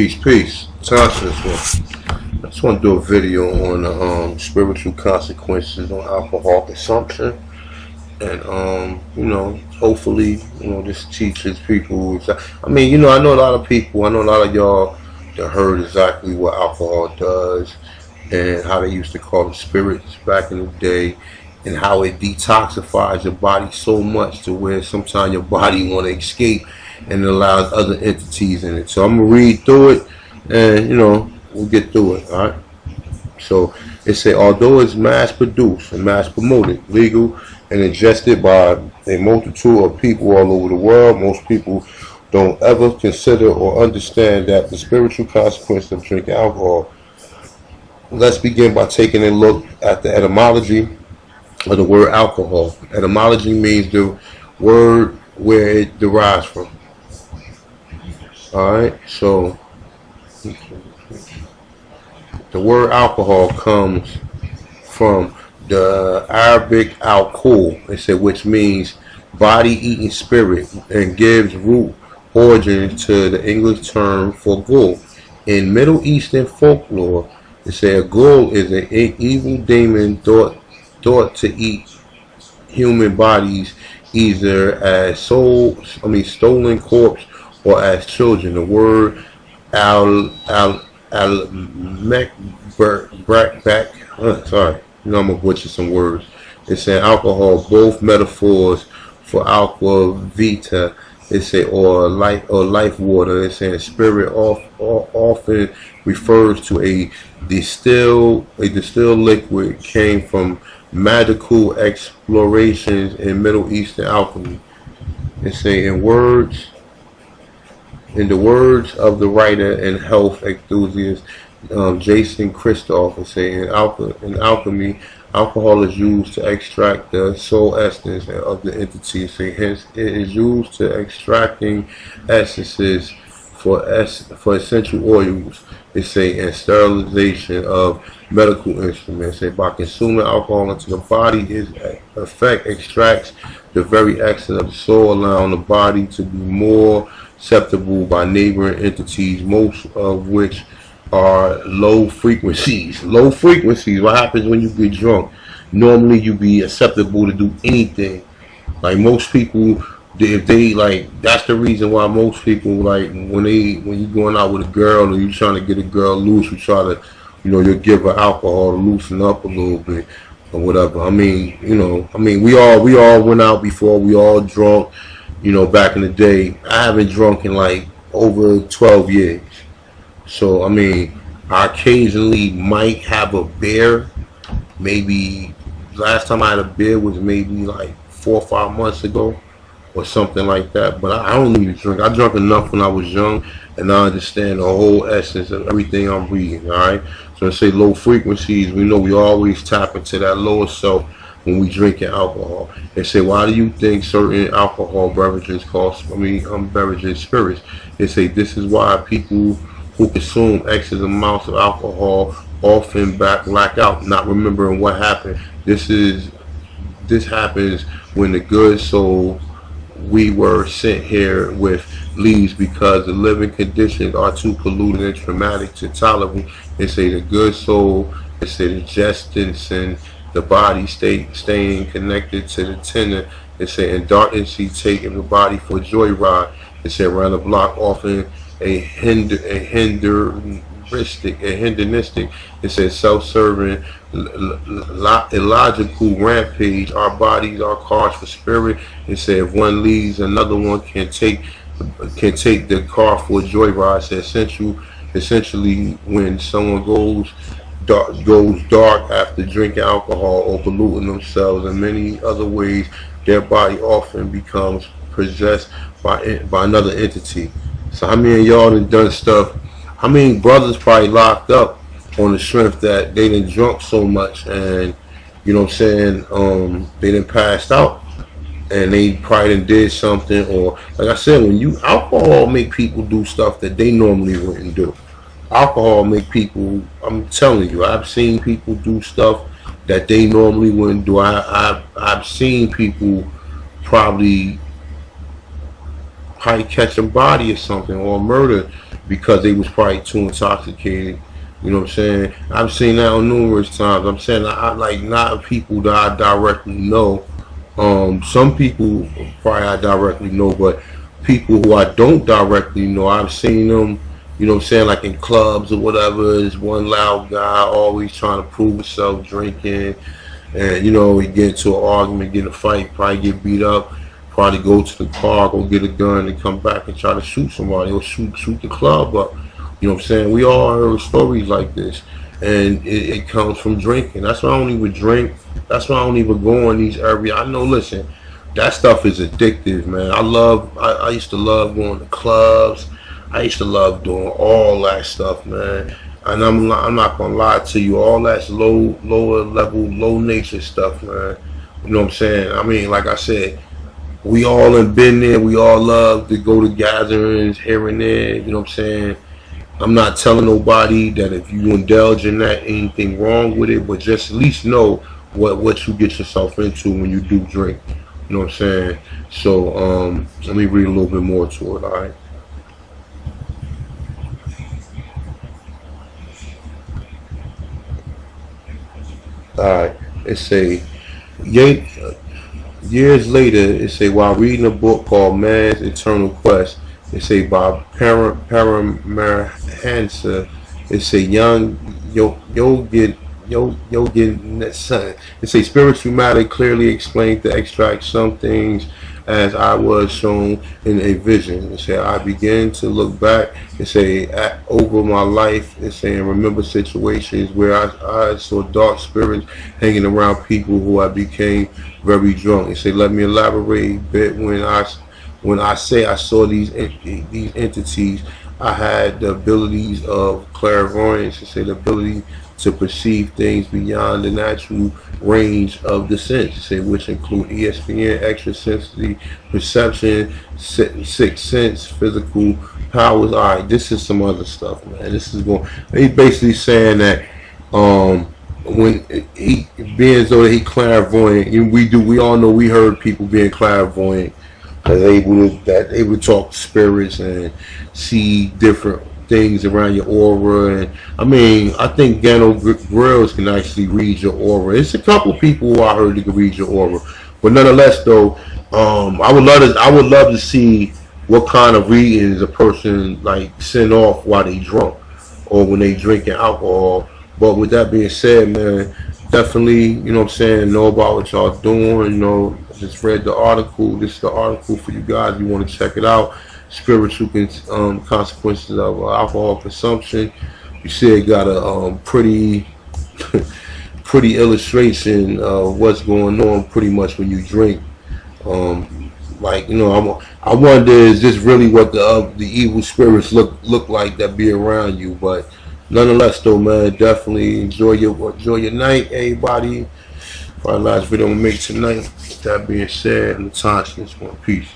Peace. Conscious. I just want to do a video on the spiritual consequences on alcohol consumption, and hopefully, this teaches people. I mean, I know a lot of people. I know a lot of y'all that heard exactly what alcohol does and how they used to call it spirits back in the day, and how it detoxifies your body so much to where sometimes your body want to escape and it allows other entities in it. So I'm gonna read through it, and we'll get through it. All right. So it say, although it's mass produced and mass promoted, legal, and ingested by a multitude of people all over the world, most people don't ever consider or understand that the spiritual consequence of drinking alcohol. Let's begin by taking a look at the etymology of the word alcohol. Etymology means the word where it derives from. Alright, so the word alcohol comes from the Arabic alcohol, which means body eating spirit, and gives root origin to the English term for ghoul. In Middle Eastern folklore, a ghoul is an evil demon thought to eat human bodies, either as stolen corpse or as children. The word I'm gonna butcher some words. It's an alcohol, both metaphors for aqua vita. Or life water. It's saying spirit often refers to a distilled liquid came from magical explorations in Middle Eastern alchemy. In the words of the writer and health enthusiast Jason Christoph, in alchemy, alcohol is used to extract the soul essence of the entity. Hence, it is used to extracting essences for essential oils. And sterilization of medical instruments. By consuming alcohol into the body, its effect extracts the very essence of the soul, allowing the body to be more acceptable by neighboring entities, most of which are low frequencies. Low frequencies. What happens when you get drunk? Normally, you be acceptable to do anything. Like most people, if they that's the reason why most people when you going out with a girl or you trying to get a girl loose, you try to, you'll give her alcohol to loosen up a little bit or whatever. We all went out before. We all drunk. Back in the day. I haven't drunk in over 12 years. So, I occasionally might have a beer. Maybe last time I had a beer was maybe 4 or 5 months ago or something like that. But I don't need to drink. I drank enough when I was young, and I understand the whole essence of everything I'm reading, all right? So I say low frequencies. We know we always tap into that lower self when we drinking alcohol. They say, why do you think certain alcohol beverages beverages, spirits? They say this is why people who consume excess amounts of alcohol often black out, not remembering what happened. This happens when the good soul we were sent here with leaves because the living conditions are too polluted and traumatic to tolerate. They say the good soul, the intestines, the body staying connected to the tender. And darkness taking the body for a joyride. Around the block, often a hedonistic. Self-serving, illogical rampage. Our bodies are cars for spirit. If one leaves, another one can take the car for a joyride. Essentially, when someone goes dark after drinking alcohol or polluting themselves in many other ways, their body often becomes possessed by another entity. So how many of y'all done stuff? How many brothers probably locked up on the strength that they done drunk so much, and they done passed out, and they probably done did something, or like I said, alcohol make people do stuff that they normally wouldn't do. Alcohol make people, I'm telling you, I've seen people do stuff that they normally wouldn't do. I've seen people probably probably catch a body or something, or murder, because they was probably too intoxicated. You know what I'm saying? I've seen that on numerous times. I'm saying I like not people that I directly know. Some people probably I directly know, but people who I don't directly know, I've seen them. You know what I'm saying? Like in clubs or whatever. There's one loud guy always trying to prove himself, drinking, and he get into an argument, get in a fight, probably get beat up, probably go to the car, go get a gun, and come back and try to shoot somebody or shoot the club up. You know what I'm saying? We all heard stories like this, and it comes from drinking. That's why I don't even drink. That's why I don't even go in these areas. I know. Listen, that stuff is addictive, man. I used to love going to clubs. I used to love doing all that stuff, man. And I'm not gonna lie to you. All that's lower level, low nature stuff, man. You know what I'm saying? I mean, like I said, we all have been there. We all love to go to gatherings here and there. You know what I'm saying? I'm not telling nobody that if you indulge in that, anything wrong with it, but just at least know what you get yourself into when you do drink. You know what I'm saying? So let me read a little bit more to it. All right. All right. It say, ye- years later, it say while reading a book called Man's Eternal Quest, it say by Paramahansa, it say young Yogin son. It say spiritual matter clearly explained to extract some things as I was shown in a vision. It say I began to look back and say over my life. It say and remember situations where I saw dark spirits hanging around people who I became very drunk. It say let me elaborate a bit when I say I saw these entities. I had the abilities of clairvoyance, to say the ability to perceive things beyond the natural range of the sense, say which include ESPN, extrasensory perception, sixth sense, physical powers. All right, this is some other stuff, man. This is going. He's basically saying that when he being as though that he clairvoyant, and we all know we heard people being clairvoyant that able to talk to spirits and see different things around your aura. And I mean, I think Gano Grills can actually read your aura. It's a couple people who I heard that can read your aura, but nonetheless, though, I would love to see what kind of readings a person like send off while they drunk or when they drinking alcohol. But with that being said, man, definitely, what I'm saying, know about what y'all doing. Just read the article. This is the article for you guys. You want to check it out. Spiritual consequences of alcohol consumption. You see, it got a pretty, pretty illustration of what's going on. Pretty much when you drink. I wonder, is this really what the evil spirits look like that be around you? But nonetheless, though, man, definitely enjoy your night, everybody. Probably last video I'm gonna make tonight. With that being said, Natasha, it's one piece.